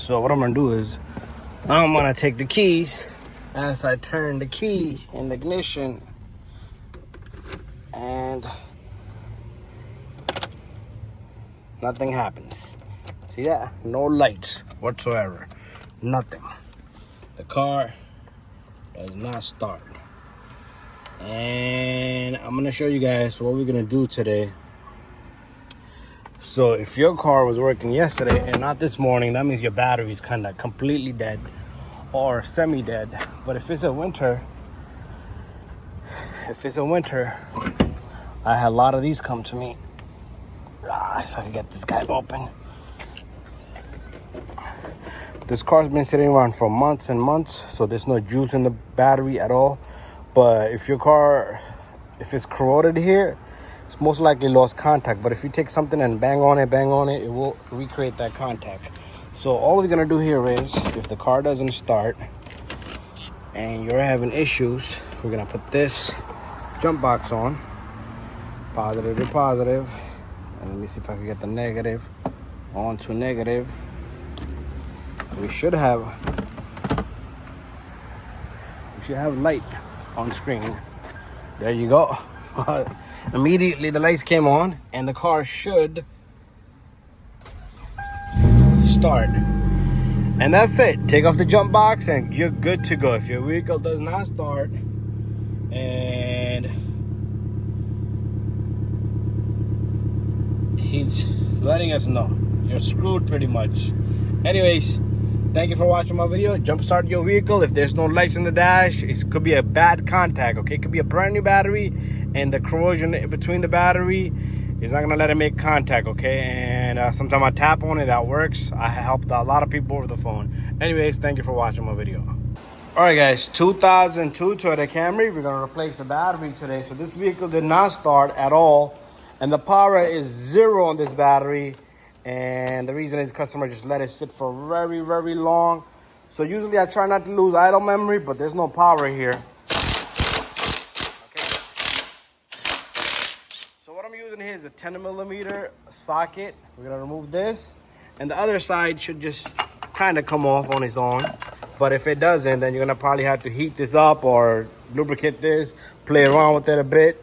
So what I'm gonna do is I'm gonna take the keys. As I turn the key in the ignition, and nothing happens. See that? No lights whatsoever. Nothing. The car does not start. And I'm gonna show you guys what we're gonna do today. So if your car was working yesterday and not this morning, that means your battery's kind of completely dead or semi-dead. But if it's a winter, I had a lot of these come to me. If I could get this guy open. This car's been sitting around for months and months, so there's no juice in the battery at all. But if your car, if it's corroded here, it's most likely lost contact. But if you take something and bang on it, it will recreate that contact. So all we're gonna do here is, if the car doesn't start and you're having issues, we're gonna put this jump box on, positive to positive, and let me see if I can get the negative on to negative. We should have light on screen. There you go. Immediately the lights came on and the car should start. And that's it. Take off the jump box and you're good to go. If your vehicle does not start and he's letting us know, you're screwed pretty much. Anyways, thank you for watching my video. Jump start your vehicle. If there's no lights in the dash, it could be a bad contact, okay? It could be a brand new battery and the corrosion between the battery is not gonna let it make contact, okay? And sometimes I tap on it, that works. I helped a lot of people over the phone. Anyways, thank you for watching my video. All right, guys, 2002 Toyota Camry. We're gonna replace the battery today. So this vehicle did not start at all, and the power is 0 on this battery. And the reason is customer just let it sit for very, very long. So usually I try not to lose idle memory, but there's no power here. Okay. So what I'm using here is a 10mm socket. We're gonna remove this, and the other side should just kind of come off on its own. But if it doesn't, then you're gonna probably have to heat this up or lubricate this, play around with it a bit.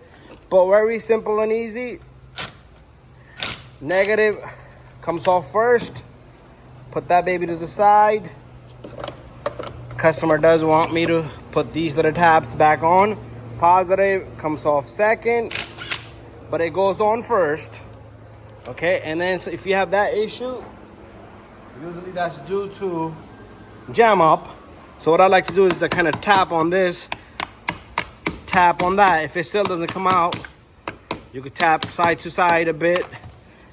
But very simple and easy. Negative comes off first. Put that baby to the side. Customer does want me to put these little tabs back on. Positive comes off second, but it goes on first. Okay, and then so if you have that issue, usually that's due to jam up. So what I like to do is to kind of tap on this, tap on that. If it still doesn't come out, you could tap side to side a bit,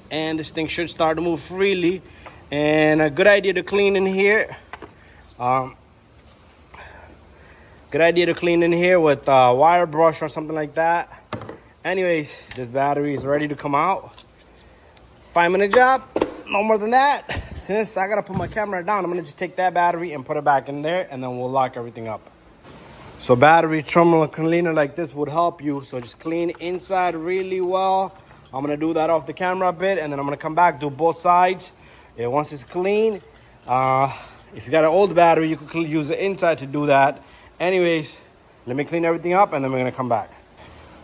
and this thing should start to move freely. And a good idea to clean in here. Good idea to clean in here with a wire brush or something like that. Anyways, this battery is ready to come out. 5-minute job, no more than that. Since I gotta put my camera down, I'm gonna just take that battery and put it back in there, and then we'll lock everything up. So battery terminal cleaner like this would help you. So just clean inside really well. I'm gonna do that off the camera a bit, and then I'm gonna come back, do both sides. And once it's clean, if you got an old battery, you could use the inside to do that. Anyways, let me clean everything up, and then we're gonna come back.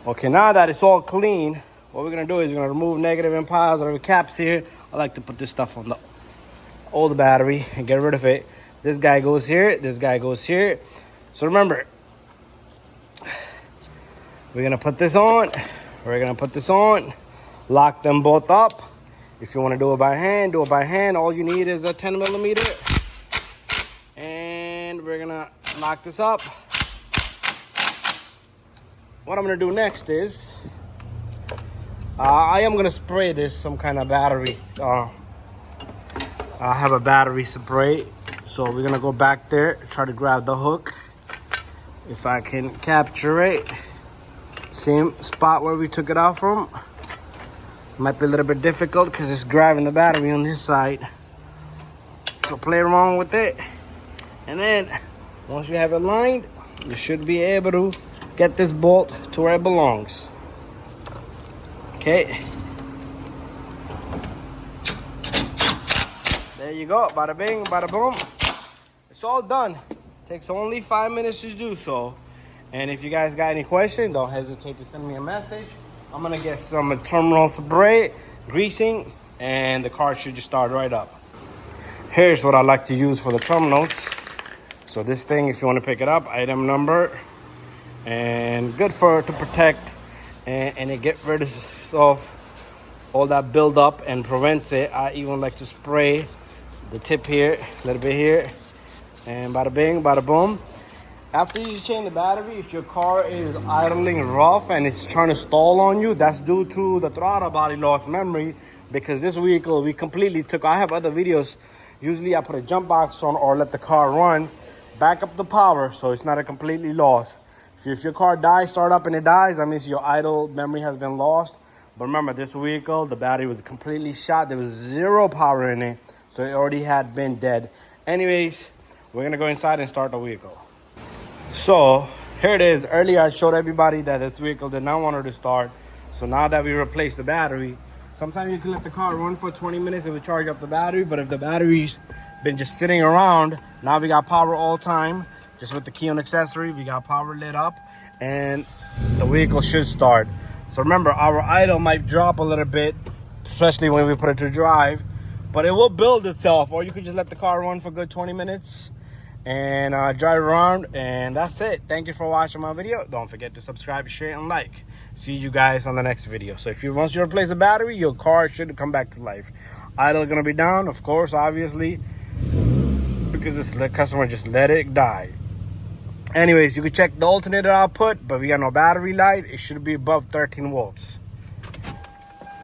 Okay, now that it's all clean, what we're gonna do is we're gonna remove negative and positive caps here. I like to put this stuff on the old battery and get rid of it. This guy goes here, this guy goes here. So remember, we're gonna put this on, we're gonna put this on. Lock them both up. If you want to do it by hand, do it by hand. All you need is a 10mm. And we're gonna lock this up. What I'm gonna do next is I am gonna spray this some kind of battery. I have a battery spray, so we're gonna go back there, try to grab the hook if I can capture it. Same spot where we took it out from. Might be a little bit difficult because it's grabbing the battery on this side. So play around with it. And then once you have it lined, you should be able to get this bolt to where it belongs. Okay. There you go. Bada bing, bada boom. It's all done. Takes only 5 minutes to do so. And if you guys got any questions, don't hesitate to send me a message. I'm gonna get some terminal spray, greasing, and the car should just start right up. Here's what I like to use for the terminals. So this thing, if you want to pick it up, item number, and good to protect and it get rid of all that build up and prevents it. I even like to spray the tip here, a little bit here, and bada bing, bada boom. After you change the battery, if your car is idling rough and it's trying to stall on you, that's due to the throttle body lost memory, because this vehicle we completely took. I have other videos. Usually I put a jump box on or let the car run, back up the power so it's not a completely lost. If your car dies, start up and it dies, that means your idle memory has been lost. But remember, this vehicle, the battery was completely shot. There was zero power in it, so it already had been dead. Anyways, we're gonna go inside and start the vehicle. So here it is. Earlier I showed everybody that this vehicle did not want her to start. So now that we replaced the battery, sometimes you can let the car run for 20 minutes and we charge up the battery. But if the battery's been just sitting around, now we got power all time. Just with the key on accessory, we got power lit up and the vehicle should start. So remember, our idle might drop a little bit, especially when we put it to drive, but it will build itself. Or you could just let the car run for a good 20 minutes and drive around, and that's it. Thank you for watching my video. Don't forget to subscribe, share, and like. See you guys on the next video. So once you replace the battery, your car should come back to life. Idle gonna be down, of course, obviously, because the customer just let it die. Anyways, you can check the alternator output, but we got no battery light. It should be above 13 volts.